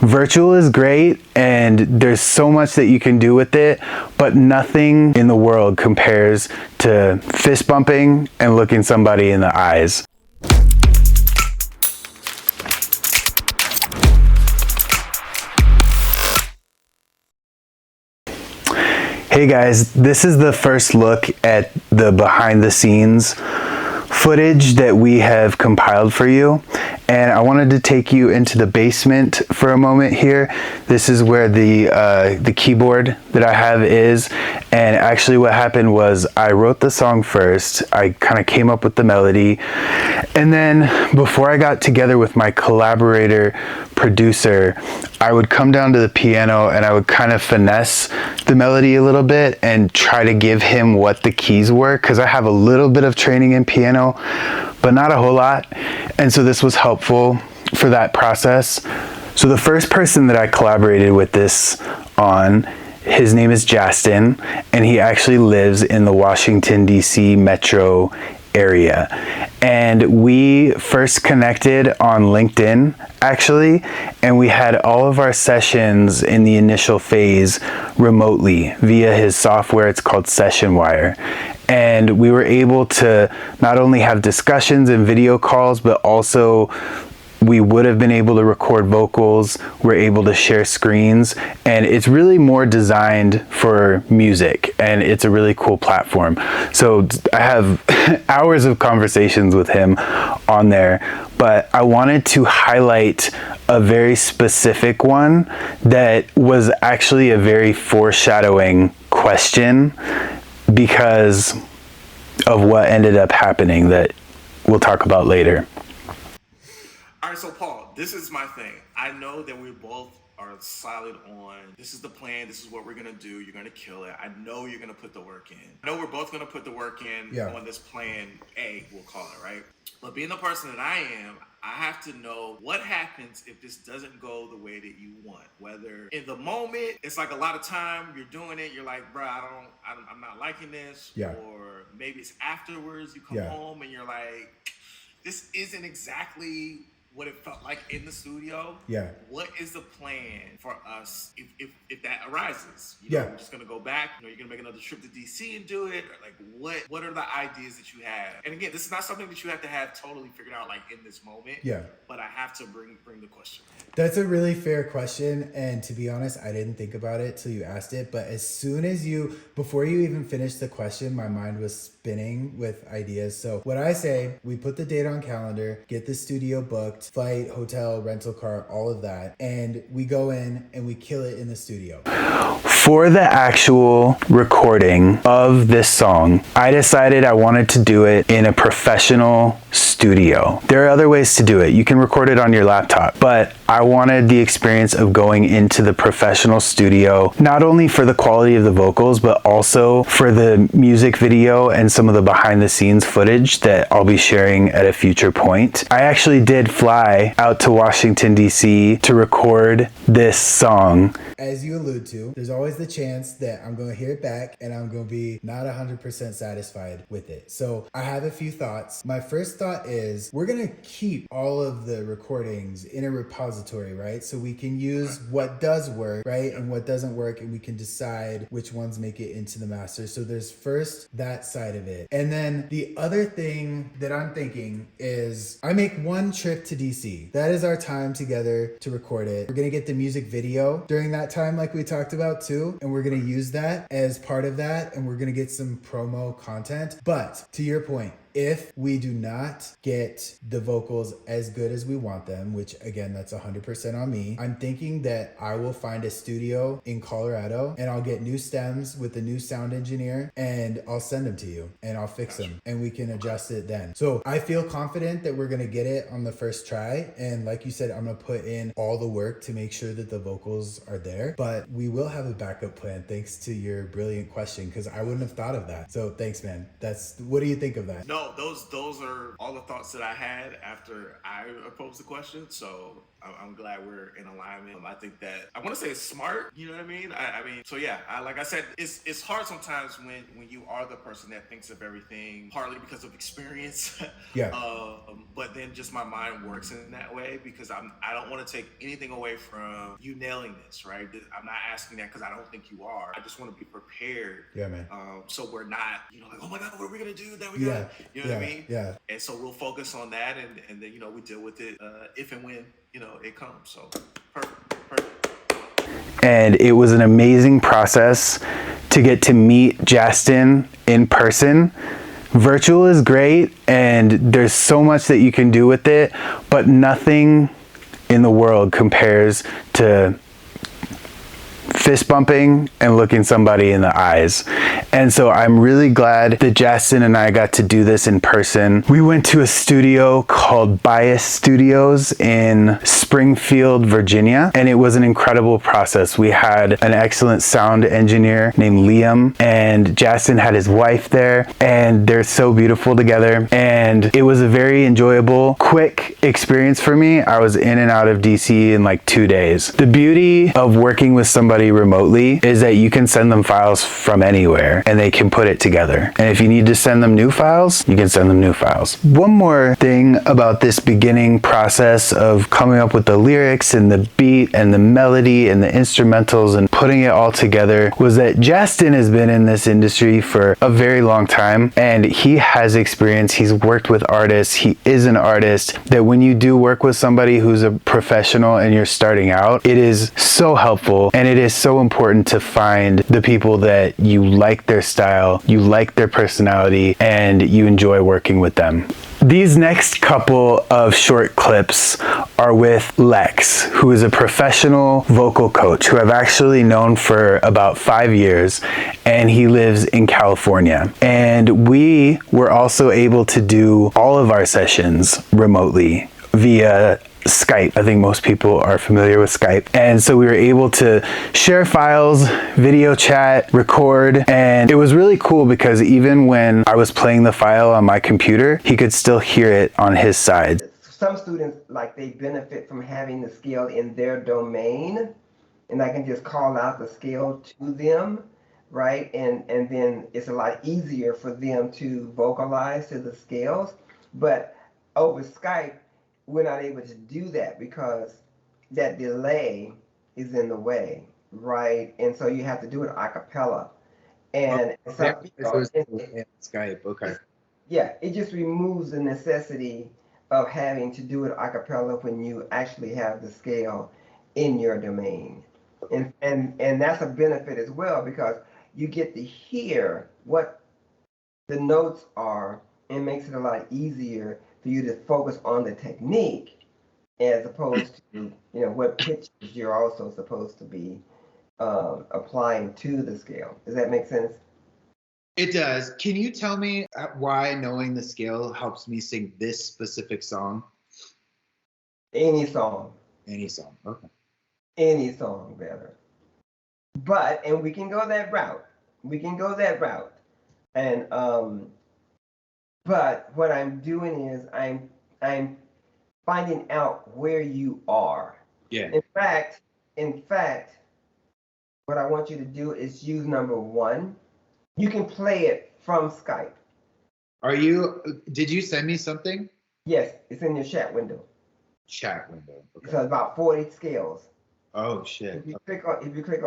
Virtual is great and there's so much that you can do with it, but nothing in the world compares to fist bumping and looking somebody in the eyes. Hey guys, this is the first look at the behind the scenes footage that we have compiled for you, and I wanted to take you into the basement for a moment here. This is where the keyboard that I have is, and actually what happened was I wrote the song first. I kind of came up with the melody, and then before I got together with my collaborator producer, I would come down to the piano and I would kind of finesse the melody a little bit and try to give him what the keys were, because I have a little bit of training in piano, but not a whole lot. And so this was helpful for that process. So the first person that I collaborated with this on, his name is Justin, and he actually lives in the Washington, D.C. metro area. And we first connected on LinkedIn actually, and we had all of our sessions in the initial phase remotely via his software. It's called SessionWire. And we were able to not only have discussions and video calls, but also we would have been able to record vocals. We're able to share screens, and it's really more designed for music, and it's a really cool platform. So I have hours of conversations with him on there, but I wanted to highlight a very specific one that was actually a very foreshadowing question because of what ended up happening that we'll talk about later. All right, so Paul, this is my thing. I know that we both are solid on this is the plan, this is what we're gonna do, you're gonna kill it. I know you're gonna put the work in. I know we're both gonna put the work in on this plan A, we'll call it, right? But being the person that I am, I have to know what happens if this doesn't go the way that you want. Whether in the moment, it's like a lot of time you're doing it, you're like, bro, I'm not liking this. Or maybe it's afterwards, you come home and you're like, this isn't exactly what it felt like in the studio. What is the plan for us if that arises? You know, we're just gonna go back. You know, you're gonna make another trip to DC and do it. Or like, what are the ideas that you have? And again, this is not something that you have to have totally figured out like in this moment. But I have to bring the question. That's a really fair question, and to be honest, I didn't think about it till you asked it. But as soon as before you even finished the question, my mind was spinning with ideas. So what I say, we put the date on calendar, get the studio booked, flight, hotel, rental car, all of that, and we go in and we kill it in the studio. For the actual recording of this song, I decided I wanted to do it in a professional studio. There are other ways to do it. You can record it on your laptop, but I wanted the experience of going into the professional studio, not only for the quality of the vocals, but also for the music video and some of the behind the scenes footage that I'll be sharing at a future point. I actually did fly out to Washington, D.C. to record this song. As you allude to, there's always the chance that I'm going to hear it back and I'm going to be not 100% satisfied with it. So I have a few thoughts. My first thought is we're going to keep all of the recordings in a repository, right? So we can use what does work, right? And what doesn't work, and we can decide which ones make it into the master. So there's first that side of it. And then the other thing that I'm thinking is I make one trip to DC. That is our time together to record it. We're going to get the music video during that time like we talked about too, and we're going to use that as part of that, and we're going to get some promo content. But to your point, if we do not get the vocals as good as we want them, which again, that's 100% on me, I'm thinking that I will find a studio in Colorado and I'll get new stems with a new sound engineer and I'll send them to you and I'll fix them and we can adjust it then. So I feel confident that we're going to get it on the first try. And like you said, I'm going to put in all the work to make sure that the vocals are there, but we will have a backup plan thanks to your brilliant question, because I wouldn't have thought of that. So thanks, man. What do you think of that? No, those are all the thoughts that I had after I posed the question. So I'm glad we're in alignment. I think that I want to say it's smart. You know what I mean? I mean, so yeah. Like I said, it's hard sometimes when you are the person that thinks of everything, partly because of experience. Yeah. But then just my mind works in that way because I don't want to take anything away from you nailing this, right? I'm not asking that because I don't think you are. I just want to be prepared. Yeah, man. So we're not, like, oh my God, what are we gonna do? That we Yeah. got, you know what I mean? Yeah. And so we'll focus on that, and then we deal with it if and when it comes. So perfect. And it was an amazing process to get to meet Justin in person. Virtual is great, and there's so much that you can do with it, but nothing in the world compares to fist bumping and looking somebody in the eyes. And so I'm really glad that Justin and I got to do this in person. We went to a studio called Bias Studios in Springfield, Virginia, and it was an incredible process. We had an excellent sound engineer named Liam, and Justin had his wife there, and they're so beautiful together. And it was a very enjoyable, quick experience for me. I was in and out of DC in like 2 days. The beauty of working with somebody remotely is that you can send them files from anywhere and they can put it together. And if you need to send them new files, you can send them new files. One more thing about this beginning process of coming up with the lyrics and the beat and the melody and the instrumentals and putting it all together was that Justin has been in this industry for a very long time, and he has experience. He's worked with artists. He is an artist. That when you do work with somebody who's a professional and you're starting out, it is so helpful, and it is so important to find the people that you like their style, you like their personality, and you enjoy working with them. These next couple of short clips are with Lex, who is a professional vocal coach who I've actually known for about 5 years, and he lives in California. And we were also able to do all of our sessions remotely via Skype. I think most people are familiar with Skype. And so we were able to share files, video chat, record, and it was really cool because even when I was playing the file on my computer, he could still hear it on his side. Some students, like, they benefit from having the scale in their domain, and I can just call out the scale to them, right? And then it's a lot easier for them to vocalize to the scales. But over Skype, we're not able to do that because that delay is in the way, right? And so you have to do it a cappella. And Skype, okay. Yeah, it just removes the necessity of having to do it a cappella when you actually have the scale in your domain. And that's a benefit as well because you get to hear what the notes are, and makes it a lot easier for you to focus on the technique as opposed to what pitches you're also supposed to be applying to the scale. Does that make sense? It does. Can you tell me why knowing the scale helps me sing this specific song? Any song. Any song, okay. Any song, better. And we can go that route. And but what I'm doing is I'm finding out where you are. Yeah. In fact, what I want you to do is use number 1. You can play it from Skype. Did you send me something? Yes, it's in your chat window. Chat window. Okay. It's about 40 scales. Oh shit. If you click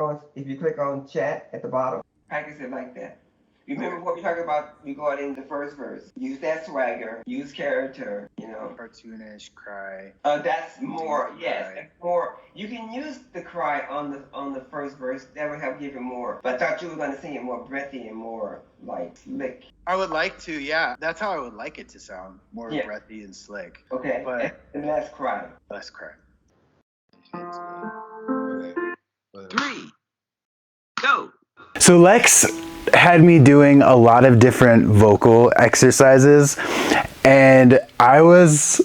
on chat at the bottom, practice it like that. Remember what we talked about regarding the first verse. Use that swagger, use character, Cartoonish cry. That's more, yes, that's more. You can use the cry on the first verse. That would help give it more. But I thought you were going to sing it more breathy and more like slick. I would like to, yeah. That's how I would like it to sound. More breathy and slick. Okay, but and less cry. Less cry. 3, go. So Lex had me doing a lot of different vocal exercises, and I was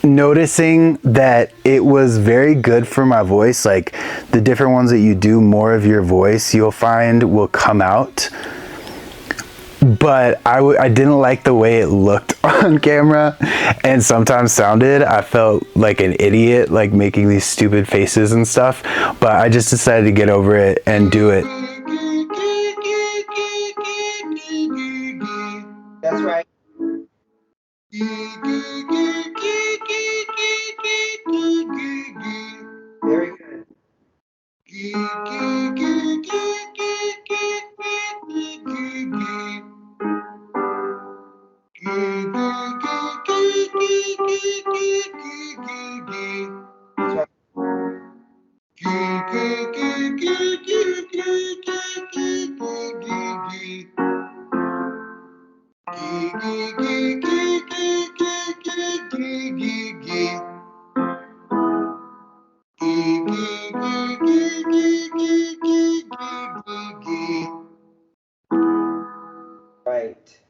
noticing that it was very good for my voice. Like the different ones that you do, more of your voice you'll find will come out. but I didn't like the way it looked on camera and sometimes sounded. I felt like an idiot, like making these stupid faces and stuff, but I just decided to get over it and do it. That's right. Very good. That's right. Right.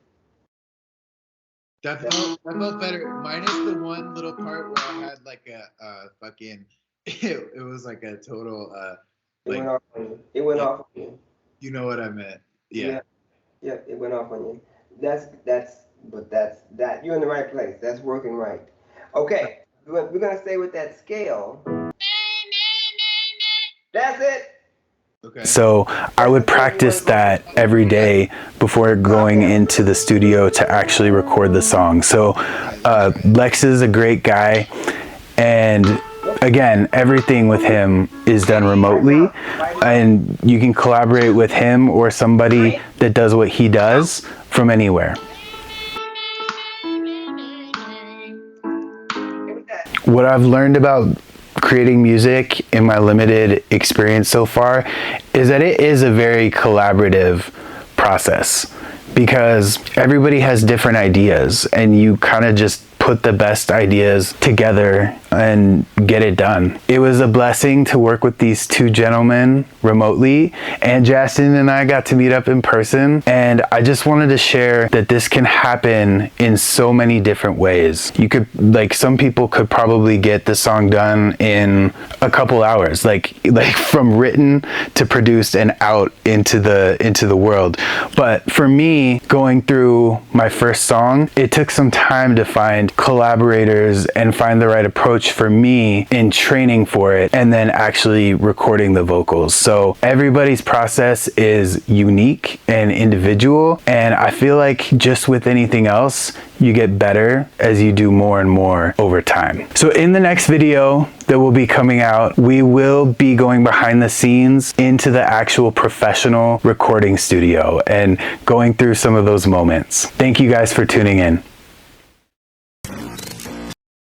That felt better. Minus the one little part where I had like a fucking it was like a total It like went off on you. It went off on you. you know what I meant. Yeah. Yeah, it went off on you. That's you're in the right place. That's working right. Okay, we're gonna stay with that scale. That's it. Okay. So I would practice that every day before going into the studio to actually record the song. So Lex is a great guy, and again, everything with him is done remotely, and you can collaborate with him or somebody that does what he does from anywhere. What I've learned about creating music in my limited experience so far is that it is a very collaborative process, because everybody has different ideas and you kind of just put the best ideas together and get it done. It was a blessing to work with these two gentlemen remotely, and Justin and I got to meet up in person, and I just wanted to share that this can happen in so many different ways. You could, like, some people could probably get the song done in a couple hours, like from written to produced and out into the world. But for me, going through my first song, it took some time to find collaborators and find the right approach for me in training for it, and then actually recording the vocals. So everybody's process is unique and individual, and I feel like just with anything else, you get better as you do more and more over time. So in the next video that will be coming out, we will be going behind the scenes into the actual professional recording studio and going through some of those moments. Thank you guys for tuning in.